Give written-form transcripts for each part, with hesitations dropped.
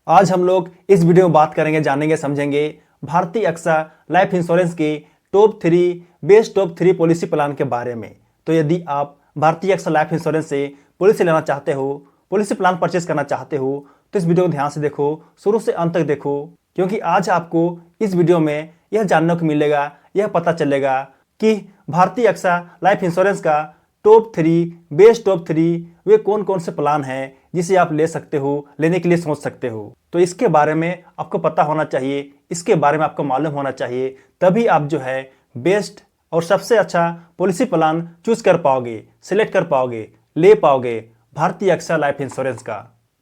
आज हम लोग इस वीडियो में बात करेंगे, जानेंगे, समझेंगे भारतीय अक्सा लाइफ इंश्योरेंस की टॉप 3 पॉलिसी प्लान के बारे में। तो यदि आप भारतीय अक्सा लाइफ इंश्योरेंस से पॉलिसी लेना चाहते हो, पॉलिसी प्लान परचेस करना चाहते हो, तो इस वीडियो को ध्यान से देखो, शुरू से अंत तक देखो, क्योंकि आज आपको इस वीडियो में यह जानने को मिलेगा, यह पता चलेगा कि भारतीय अक्सा लाइफ इंश्योरेंस का टॉप 3 वे कौन कौन से प्लान हैं जिसे आप ले सकते हो, लेने के लिए सोच सकते हो। तो इसके बारे में आपको पता होना चाहिए, इसके बारे में आपको मालूम होना चाहिए, तभी आप जो है बेस्ट और सबसे अच्छा पॉलिसी प्लान चूज कर पाओगे, सिलेक्ट कर पाओगे, ले पाओगे भारतीय अक्सा लाइफ इंश्योरेंस का।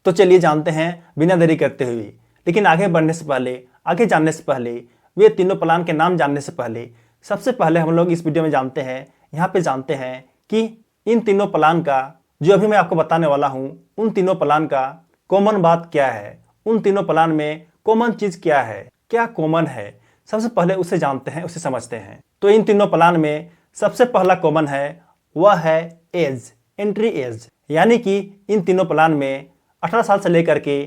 तो चलिए जानते हैं बिना देरी करते हुए। लेकिन आगे बढ़ने से पहले, आगे जानने से पहले, वे तीनों प्लान के नाम जानने से पहले, सबसे पहले हम लोग इस वीडियो में जानते हैं, यहाँ पे जानते हैं कि इन तीनों प्लान का, जो अभी मैं आपको बताने वाला हूँ, उन तीनों प्लान का कॉमन बात क्या है, उन तीनों प्लान में कॉमन चीज क्या है, क्या कॉमन है, सबसे पहले उसे जानते हैं, उसे समझते हैं। तो इन तीनों प्लान में सबसे पहला कॉमन है, वह है एज, एंट्री एज, यानी कि इन तीनों प्लान में 18 साल से लेकर के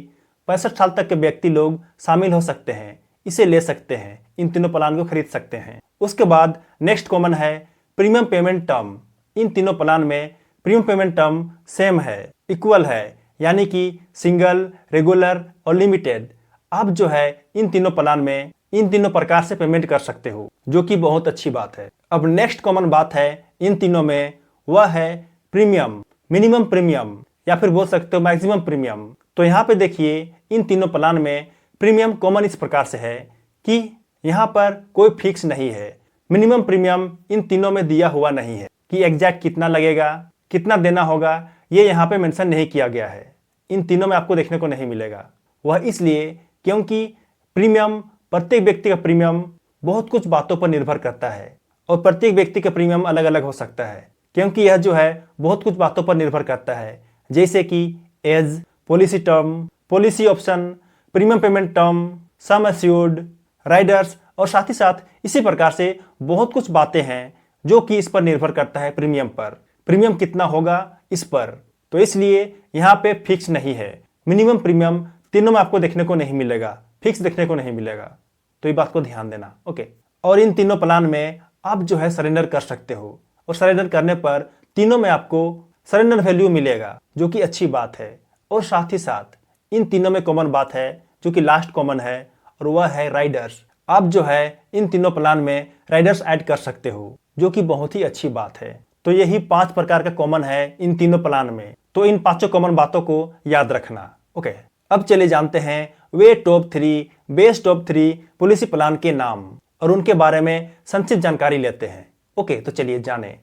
65 साल तक के व्यक्ति लोग शामिल हो सकते हैं, इसे ले सकते हैं, इन तीनों प्लान को खरीद सकते हैं। उसके बाद नेक्स्ट कॉमन है प्रीमियम पेमेंट टर्म। इन तीनों प्लान में प्रीमियम पेमेंट टर्म सेम है, इक्वल है, यानी कि सिंगल, रेगुलर और लिमिटेड। आप जो है इन तीनों प्लान में इन तीनों प्रकार से पेमेंट कर सकते हो, जो कि बहुत अच्छी बात है। अब नेक्स्ट कॉमन बात है इन तीनों में, वह है प्रीमियम, मिनिमम प्रीमियम, या फिर बोल सकते हो मैक्सिमम प्रीमियम। तो यहाँ पे देखिए इन तीनों प्लान में प्रीमियम कॉमन इस प्रकार से है कि यहाँ पर कोई फिक्स नहीं है। मिनिमम प्रीमियम इन तीनों में दिया हुआ नहीं है कि एग्जैक्ट कितना लगेगा, कितना देना होगा, ये यहाँ पे मेंशन नहीं किया गया है। इन तीनों में आपको देखने को नहीं मिलेगा। वह इसलिए क्योंकि प्रीमियम, प्रत्येक व्यक्ति का प्रीमियम बहुत कुछ बातों पर निर्भर करता है और प्रत्येक व्यक्ति का प्रीमियम अलग अलग हो सकता है, क्योंकि यह जो है बहुत कुछ बातों पर निर्भर करता है, जैसे कि age, policy term, policy option, premium payment term, sum assured, riders, और साथ ही साथ इसी प्रकार से बहुत कुछ बातें हैं जो कि इस पर निर्भर करता है, प्रीमियम पर, प्रीमियम कितना होगा इस पर। तो इसलिए यहाँ पे फिक्स नहीं है। मिनिमम प्रीमियम तीनों में आपको देखने को नहीं मिलेगा, फिक्स देखने को नहीं मिलेगा। तो ये बात को ध्यान देना, ओके। और इन तीनों प्लान में आप जो है सरेंडर कर सकते हो, और सरेंडर करने पर तीनों में आपको सरेंडर वैल्यू मिलेगा, जो कि अच्छी बात है। और साथ ही साथ इन तीनों में कॉमन बात है, जो कि लास्ट कॉमन है, और वह है राइडर्स। आप जो है इन तीनों प्लान में राइडर्स ऐड कर सकते हो, जो कि बहुत ही अच्छी बात है। तो यही 5 प्रकार का कॉमन है इन तीनों प्लान में। तो इन 5 कॉमन बातों को याद रखना, ओके। अब चले जानते हैं वे बेस्ट टॉप 3 पॉलिसी प्लान के नाम और उनके बारे में संक्षिप्त जानकारी लेते हैं, ओके। तो चलिए जाने।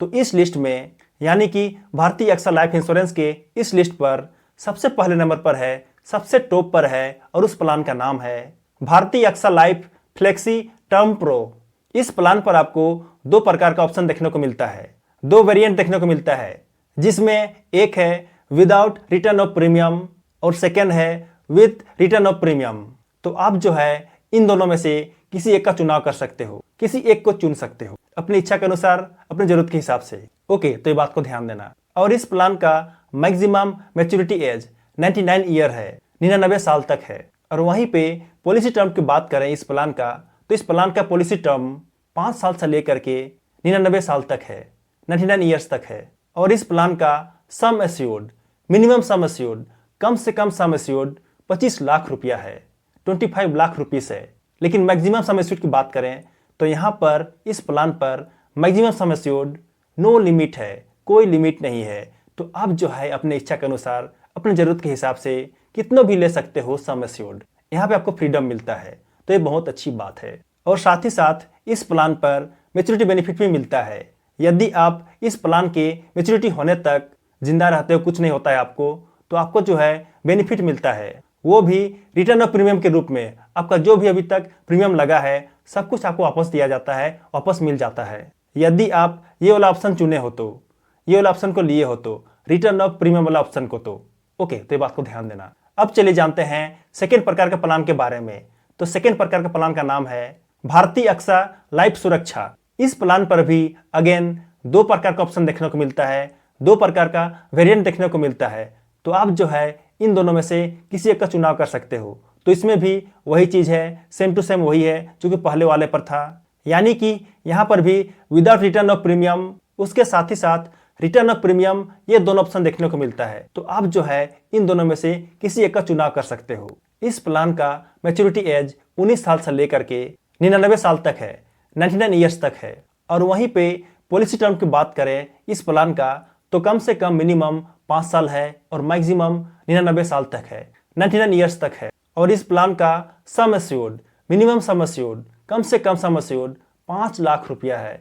तो इस लिस्ट में, यानी कि भारतीय अक्सा लाइफ इंश्योरेंस के इस लिस्ट पर सबसे पहले नंबर पर है, सबसे टॉप पर है, और उस प्लान का नाम है भारतीय AXA life flexi term pro. इस प्लान पर आपको 2 प्रकार का ऑप्शन देखने को मिलता है, 2 वेरिएंट देखने को मिलता है, जिसमें एक है विदाउट रिटर्न ऑफ प्रीमियम और सेकेंड है विथ रिटर्न ऑफ प्रीमियम। तो आप जो है इन दोनों में से किसी एक का चुनाव कर सकते हो, किसी एक को चुन सकते हो अपनी इच्छा के अनुसार, अपनी जरूरत के हिसाब से, ओके। तो ये बात को ध्यान देना। और इस प्लान का मैक्सिमम मैच्योरिटी एज 99 ईयर है, 99 साल तक है। और वहीं पे पॉलिसी टर्म की बात करें इस प्लान का, तो इस प्लान का पॉलिसी टर्म 5 साल से लेकर के 99 साल तक है, 99 ईयर्स तक है। और इस प्लान का sum assured, minimum sum assured, कम से कम सम एश्योर्ड 25 लाख रुपया है, 25 लाख रुपीस है। लेकिन मैक्सिमम सम एश्योर्ड की बात करें तो यहाँ पर इस प्लान पर maximum sum assured no limit है, कोई लिमिट नहीं है। तो आप जो है अपने इच्छा के अनुसार, अपनी जरूरत के हिसाब से कितना भी ले सकते हो सम एश्योर्ड, यहाँ पे आपको फ्रीडम मिलता है। तो ये बहुत अच्छी बात है। और साथ ही साथ इस प्लान पर मैच्योरिटी बेनिफिट भी मिलता है। यदि आप इस प्लान के मैच्योरिटी होने तक जिंदा रहते हो, कुछ नहीं होता है आपको, तो आपको जो है बेनिफिट मिलता है, वो भी रिटर्न ऑफ प्रीमियम के रूप में। आपका जो भी अभी तक प्रीमियम लगा है, सब कुछ आपको वापस दिया जाता है, वापस मिल जाता है। यदि आप ये वाला ऑप्शन चुने हो, तो ये वाला ऑप्शन को लिए हो, तो रिटर्न ऑफ प्रीमियम वाला ऑप्शन को, तो ओके। तो ये बात को ध्यान देना। अब चलिए जानते हैं सेकेंड प्रकार का प्लान के बारे में। तो सेकेंड प्रकार का प्लान का नाम है भारतीय अक्सा लाइफ सुरक्षा। इस प्लान पर भी अगेन 2 प्रकार का ऑप्शन देखने को मिलता है, 2 प्रकार का वेरिएंट देखने को मिलता है। तो आप जो है इन दोनों में से किसी एक का चुनाव कर सकते हो। तो इसमें भी वही चीज़ है, सेम टू सेम वही है जो कि पहले वाले पर था, यानी कि यहाँ पर भी विदाउट रिटर्न ऑफ प्रीमियम, उसके साथ ही साथ रिटर्न ऑफ प्रीमियम, ये दोनों ऑप्शन देखने को मिलता है। तो आप जो है इन दोनों में से किसी एक का चुनाव कर सकते हो। इस प्लान का मैच्योरिटी एज 19 साल से लेकर के 99 साल तक है, 99 ईयर्स तक है। और वहीं पे पॉलिसी टर्म की बात करें इस प्लान का, तो कम से कम मिनिमम 5 साल है और मैक्सिमम 99 साल तक है, 99 ईयर्स तक है। और इस प्लान का sum assured, minimum sum assured, कम से कम सम एश्योर्ड 5 लाख रुपया है,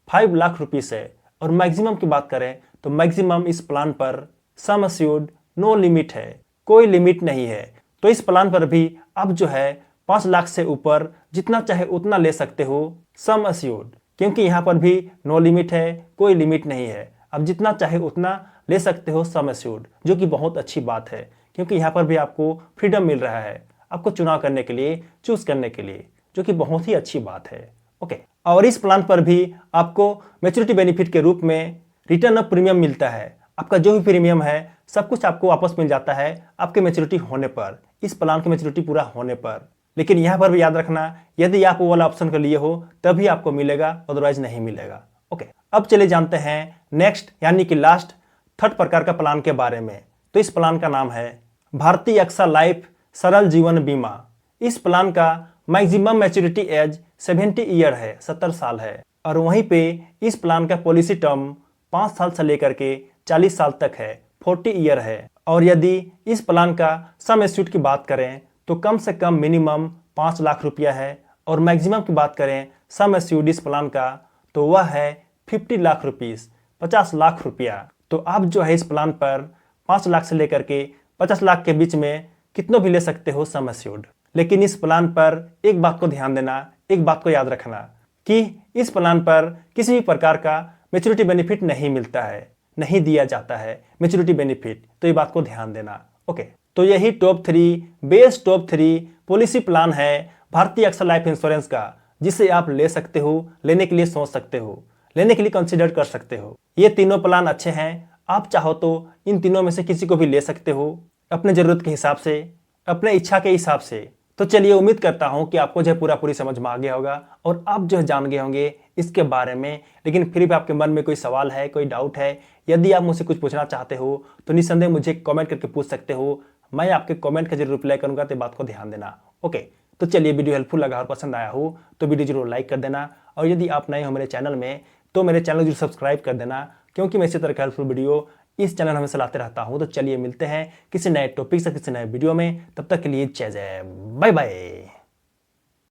5 लाख रुपीस है। और मैक्सिमम की बात करें तो मैक्सिमम इस प्लान पर सम एश्योर्ड नो लिमिट है, कोई लिमिट नहीं है। तो इस प्लान पर भी आप जो है 5 लाख से ऊपर जितना चाहे उतना ले सकते हो सम एश्योर्ड, क्योंकि यहाँ पर भी नो लिमिट है, कोई लिमिट नहीं है। अब जितना चाहे उतना ले सकते हो सम एश्योर्ड, जो कि बहुत अच्छी बात है, क्योंकि यहाँ पर भी आपको फ्रीडम मिल रहा है आपको चुनाव करने के लिए, चूज करने के लिए, जो कि बहुत ही अच्छी बात है। ओके, और इस प्लान पर भी आपको मैच्योरिटी बेनिफिट के रूप में रिटर्न ऑफ प्रीमियम मिलता है। आपका जो भी प्रीमियम है सब कुछ आपको वापस मिल जाता है आपके मैच्योरिटी होने पर, इस प्लान की मैच्योरिटी पूरा होने पर। लेकिन यहाँ पर भी याद रखना, यदि आप वो वाला ऑप्शन के लिए हो तभी आपको मिलेगा, अदरवाइज नहीं मिलेगा। ओके, अब चले जानते हैं नेक्स्ट यानी कि लास्ट थर्ड प्रकार का प्लान के बारे में। तो इस प्लान का नाम है भारतीय एक्सा लाइफ सरल जीवन बीमा। इस प्लान का मैक्सिमम मैच्योरिटी एज 70 ईयर है, 70 साल है। और वहीं पे इस प्लान का पॉलिसी टर्म 5 साल से लेकर के 40 साल तक है, 40 ईयर है। और यदि इस प्लान का सम एश्योर्ड की बात करें तो कम से कम मिनिमम 5 लाख रुपया है, और मैक्सिमम की बात करें सम एश्योर्ड इस प्लान का तो वह है 50 लाख रुपीस, 50 लाख रुपया। तो आप जो है इस प्लान पर 5 लाख से लेकर के 50 लाख के बीच में कितनों भी ले सकते हो सम एश्योर्ड। लेकिन इस प्लान पर एक बात को ध्यान देना, एक बात को याद रखना कि इस प्लान पर किसी भी प्रकार का मैच्योरिटी बेनिफिट नहीं मिलता है, नहीं दिया जाता है मैच्योरिटी बेनिफिट। तो ये बात को ध्यान देना। ओके, तो यही top 3 best top 3 policy plan है भारतीय एक्सा लाइफ इंश्योरेंस का, जिसे आप ले सकते हो, लेने के लिए सोच सकते हो, लेने के लिए कंसिडर कर सकते हो। ये तीनों प्लान अच्छे हैं, आप चाहो तो इन तीनों में से किसी को भी ले सकते हो अपने जरूरत के हिसाब से, अपने इच्छा के हिसाब से। तो चलिए, उम्मीद करता हूं कि आपको जो है पूरी समझ में आ गया होगा और आप जो है जान गए होंगे इसके बारे में। लेकिन फिर भी आपके मन में कोई सवाल है, कोई डाउट है, यदि आप मुझसे कुछ पूछना चाहते हो तो निस्संदेह मुझे कमेंट करके पूछ सकते हो। मैं आपके कमेंट का जरूर रिप्लाई करूंगा, तो बात को ध्यान देना। ओके, तो चलिए, वीडियो हेल्पफुल लगा और पसंद आया हो तो वीडियो जरूर लाइक कर देना। और यदि आप नए हो मेरे चैनल में तो मेरे चैनल जरूर सब्सक्राइब कर देना, क्योंकि मैं इसी तरह का हेल्पफुल वीडियो इस चैनल हमेशा लाते रहता हूं। तो चलिए, मिलते हैं किसी नए टॉपिक से, किसी नए वीडियो में। तब तक के लिए जय जय, बाय बाय।